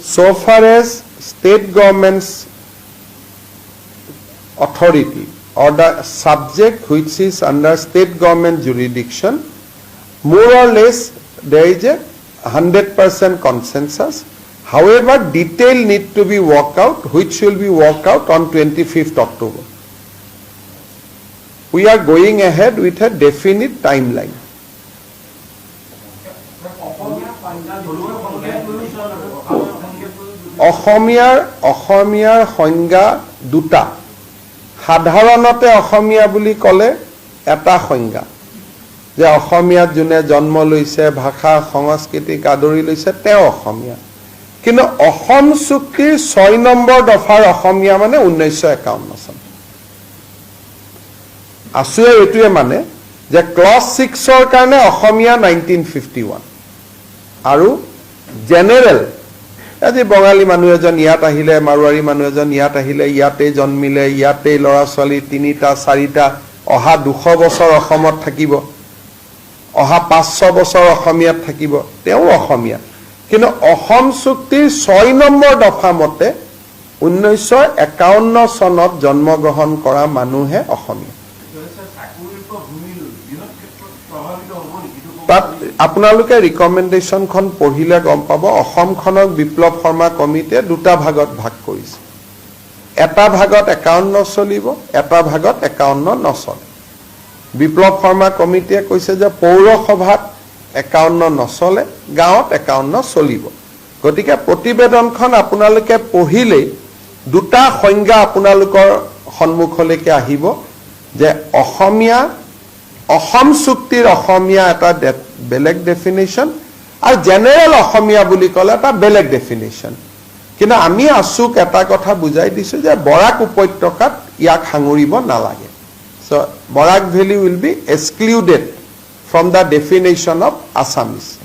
So far as state government's authority or the subject which is under state government jurisdiction, more or less there is a 100% consensus. However, detail need to be worked out, which will be worked out on 25th October. We are going ahead with a definite timeline. অসমীয়াৰ সংজ্ঞা দুটা সাধাৰণতে অসমীয়া বুলি ক'লে এটা সংজ্ঞা যে অসমীয়াত যোনে জন্ম লৈছে ভাষা সংস্কৃতিক আদৰি লৈছে তেওঁ অসমীয়া কিন্তু অসম চুক্তিৰ 6 নম্বৰ দফাৰ অসমীয়া মানে 1951 চন আসুৱে এটোৱে মানে যে ক্লজ 6 ৰ কাৰণে অসমীয়া 1951 আৰু জেনেৰেল আজি বঙালী মানুহ এজন ইয়াত আহিলে মাৰুৱাৰী মানুহ এজন ইয়াত আহিলে ইয়াতে জন্মিলে ইয়াতে লৰা ছোৱালী তিনিটা চাৰিটা অহা 200 বছৰ অসমত থাকিব অহা 500 বছৰ অসমীয়াত থাকিব তেওঁ অসমীয়া কিন্তু অসম চুক্তিৰ 6 নম্বৰ দফা মতে 1951 চনত জন্মগ্ৰহণ কৰা মানুহে অসমীয়া তাত আপোনালোকে ৰিকমেন্ডেশনখন পঢ়িলে গম পাব অসমখনক বিপ্লৱ শৰ্মা কমিটিয়ে দুটা ভাগত ভাগ কৰিছে এটা ভাগত 51 চলিব এটা ভাগত 51 নচলে বিপ্লৱ শৰ্মা কমিটিয়ে কৈছে যে পৌৰসভাত 51 নচলে গাঁৱত 51 চলিব গতিকে প্ৰতিবেদনখন আপোনালোকে পঢ়িলে দুটা সংজ্ঞা আপোনালোকৰ সন্মুখলৈকে আহিব যে অসমীয়া অসম চুক্তিৰ অসমীয়া এটা বেলেগ ডেফিনেশন আৰু জেনেৰেল অসমীয়া বুলি ক'লে এটা বেলেগ ডেফিনেশন কিন্তু আমি আসুক এটা কথা বুজাই দিছো যে বৰাক উপত্যকাত ইয়াক হাঙুৰিব নালাগে so Barak Valley will be excluded from the definition of Assamese